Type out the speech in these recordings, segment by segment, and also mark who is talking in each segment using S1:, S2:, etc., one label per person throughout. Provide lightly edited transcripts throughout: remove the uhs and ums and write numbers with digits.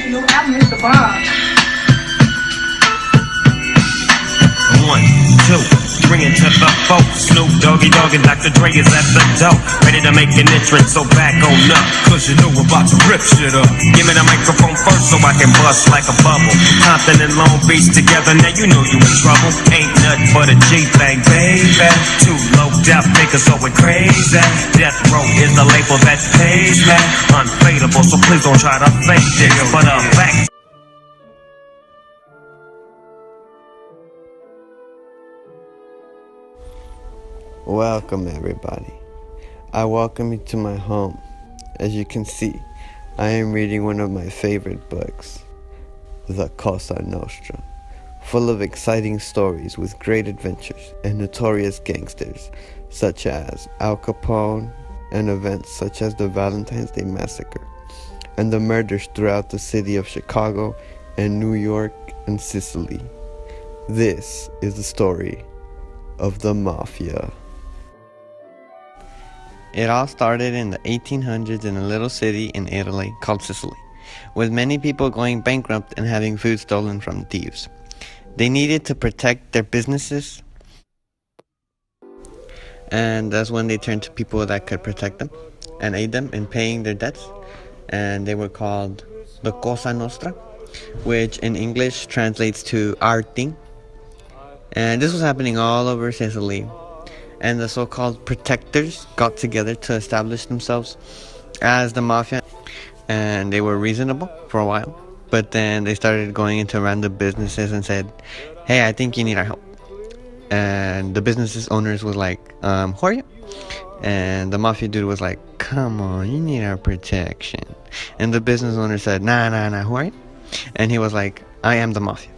S1: New album is the bomb.
S2: 1, 2, bring it to the folks. Snoop Doggy Dogg and Dr. Dre is at the door, ready to make an entrance, so back on up, cause you know we're about to rip shit up. Give me the microphone first so I can bust like a bubble. Compton and Long Beach together, now you know you in trouble. Ain't nothing but a G-thing, baby. Too low death niggas going crazy. Death Row is the label that pays me. Unfadable, so please don't try to fake this. But back.
S3: Welcome everybody. I welcome you to my home. As you can see, I am reading one of my favorite books, The Cosa Nostra, full of exciting stories with great adventures and notorious gangsters such as Al Capone, and events such as the Valentine's Day Massacre and the murders throughout the city of Chicago and New York and Sicily. This is the story of the Mafia. It all started in the 1800s in a little city in Italy called Sicily, with many people going bankrupt and having food stolen from thieves. They needed to protect their businesses, and that's when they turned to people that could protect them and aid them in paying their debts, and they were called the Cosa Nostra, which in English translates to our thing. And this was happening all over Sicily. And the so-called protectors got together to establish themselves as the Mafia, and they were reasonable for a while, but then they started going into random businesses and said, hey, I think you need our help. And the businesses owners was like, who are you? And the Mafia dude was like, come on, you need our protection. And the business owner said, nah, who are you? And he was like, I am the Mafia.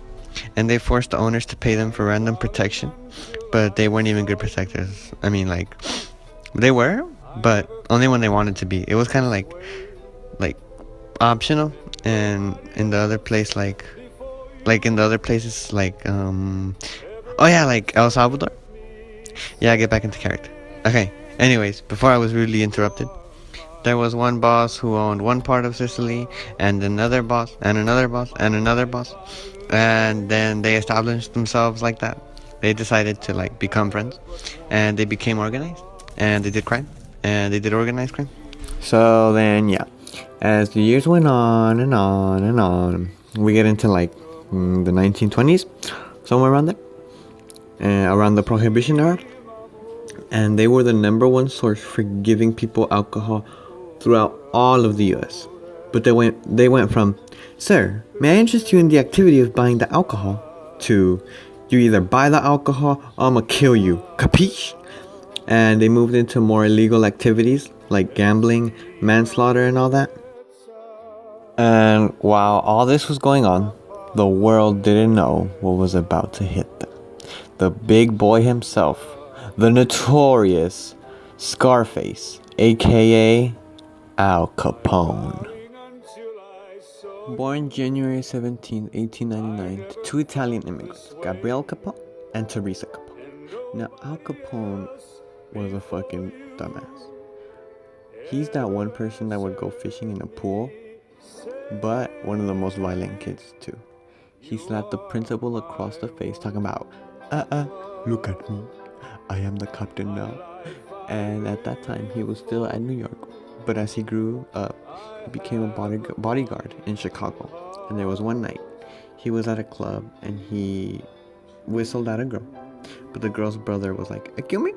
S3: And they forced the owners to pay them for random protection, but they weren't even good protectors. I mean, like, they were, but only when they wanted to be. It was kind of like optional. And in the other place, like in the other places, like like El Salvador. Yeah, I get back into character. Okay. Anyways, before I was rudely interrupted, there was one boss who owned one part of Sicily, and another boss, and another boss, and another boss. And then they established themselves like that. They decided to like become friends, and they became organized, and they did crime, and they did organized crime. So then, yeah, as the years went on and on and on, we get into like the 1920s, somewhere around there, around the Prohibition era, and they were the number one source for giving people alcohol throughout all of the U.S. But they went from, sir, may I interest you in the activity of buying the alcohol, to, you either buy the alcohol or I'ma kill you, capiche? And they moved into more illegal activities like gambling, manslaughter, and all that. And while all this was going on, the world didn't know what was about to hit them. The big boy himself, the notorious Scarface, aka Al Capone. Born January 17, 1899, to two Italian immigrants, Gabriele Capone and Teresa Capone. Now, Al Capone was a fucking dumbass. He's that one person that would go fishing in a pool, but one of the most violent kids too. He slapped the principal across the face, talking about, look at me, I am the captain now. And at that time, he was still at New York. But as he grew up, he became a bodyguard in Chicago. And there was one night, he was at a club and he whistled at a girl. But the girl's brother was like, "Excuse me?"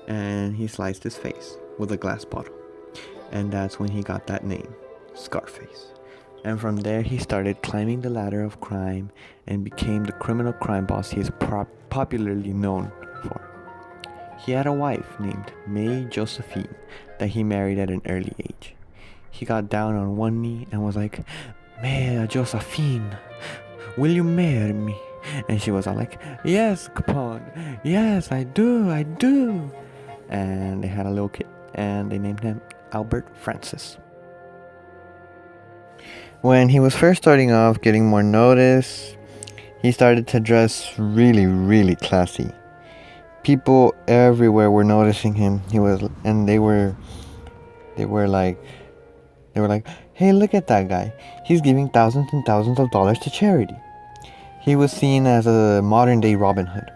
S3: And he sliced his face with a glass bottle. And that's when he got that name, Scarface. And from there, he started climbing the ladder of crime and became the criminal crime boss he is popularly known for. He had a wife named May Josephine that he married at an early age. He got down on one knee and was like, "May Josephine, will you marry me?" And she was all like, "Yes, Capone, yes, I do. And they had a little kid, and they named him Albert Francis. When he was first starting off getting more notice, he started to dress really, really classy. People everywhere were noticing him. They were like, hey, look at that guy. He's giving thousands and thousands of dollars to charity. He was seen as a modern day Robin Hood.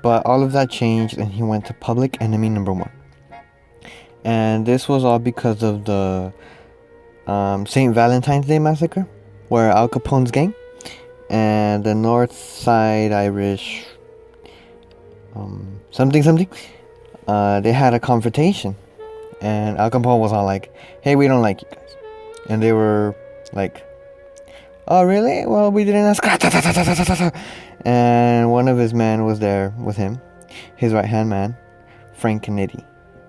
S3: But all of that changed and he went to public enemy number one. And this was all because of the St. Valentine's Day massacre, where Al Capone's gang and the North Side Irish something, they had a confrontation. And Al Capone was all like, hey, we don't like you guys. And they were like, oh, really? Well, we didn't ask. And one of his men was there with him, his right-hand man, Frank Kennedy,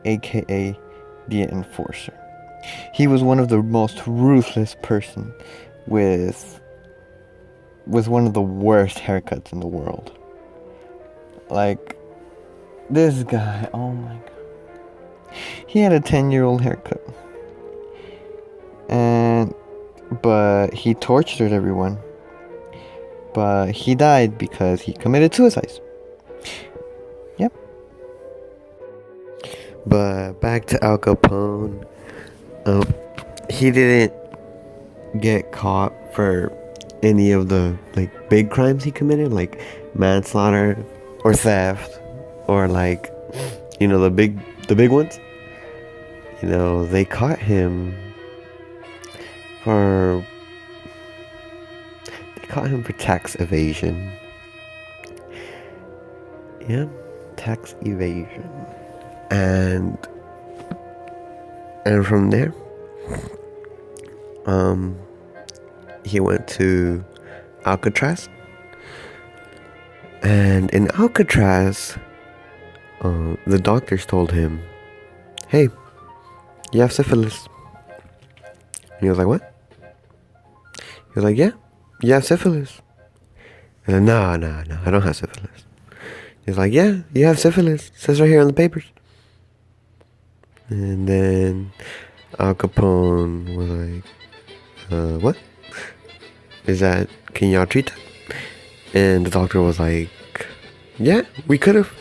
S3: a.k.a. the Enforcer. He was one of the most ruthless person with one of the worst haircuts in the world. Like, this guy, oh my god. He had a 10-year-old haircut. But he tortured everyone. But he died because he committed suicide. Yep. But back to Al Capone. He didn't get caught for any of the like big crimes he committed, like manslaughter or theft, or like, you know, the big ones. You know, they caught him for tax evasion. Yeah, tax evasion. And from there, he went to Alcatraz. And in Alcatraz, the doctors told him, hey, you have syphilis. And he was like, what? He was like, yeah, you have syphilis. And then, no, I don't have syphilis. He's like, yeah, you have syphilis. It says right here on the papers. And then Al Capone was like, what? Can y'all treat that? And the doctor was like, yeah, we could have.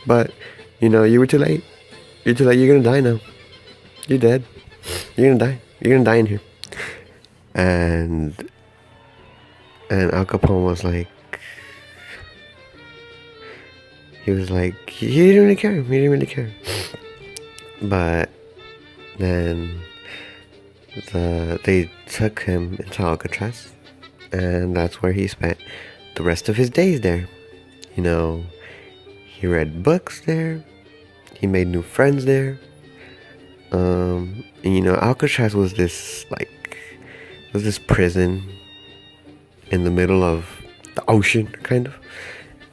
S3: But, you know, you were too late. You're too late. You're gonna die now. You're dead. You're gonna die. You're gonna die in here. And Al Capone was like, he didn't really care. But then they took him into Alcatraz, and that's where he spent the rest of his days there. You know, he read books there. He made new friends there. And you know, Alcatraz was this prison in the middle of the ocean, kind of.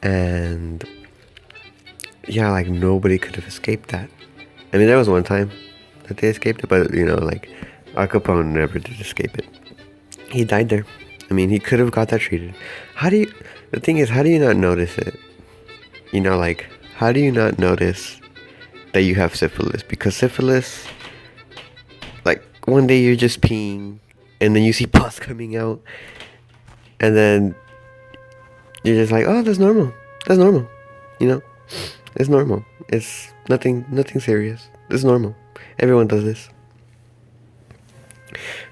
S3: And yeah, like nobody could have escaped that. I mean, there was one time that they escaped it, but you know, like Al Capone never did escape it. He died there. I mean, he could have got that treated. The thing is, how do you not notice it? You know, like, how do you not notice that you have syphilis? Because syphilis, like, one day you're just peeing, and then you see pus coming out, and then you're just like, oh, that's normal. You know? It's normal. It's nothing serious. It's normal. Everyone does this.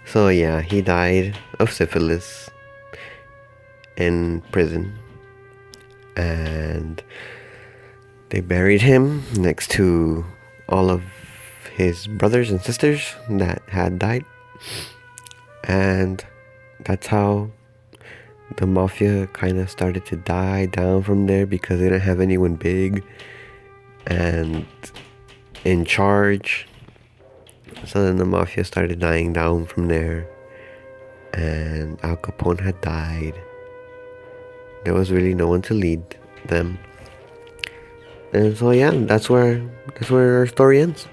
S3: So yeah, he died of syphilis in prison. And they buried him next to all of his brothers and sisters that had died. And that's how the Mafia kind of started to die down from there, because they didn't have anyone big and in charge. So then the Mafia started dying down from there, and Al Capone had died. There was really no one to lead them. And so yeah, that's where our story ends.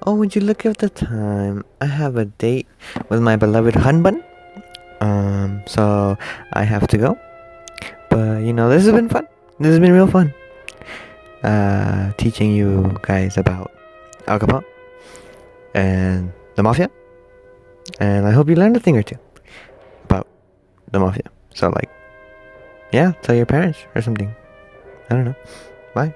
S3: Oh, would you look at the time? I have a date with my beloved husband. So I have to go. But you know, this has been fun. This has been real fun. Teaching you guys about Al Capone and the Mafia. And I hope you learned a thing or two about the Mafia. So like, yeah, tell your parents or something. I don't know. Bye.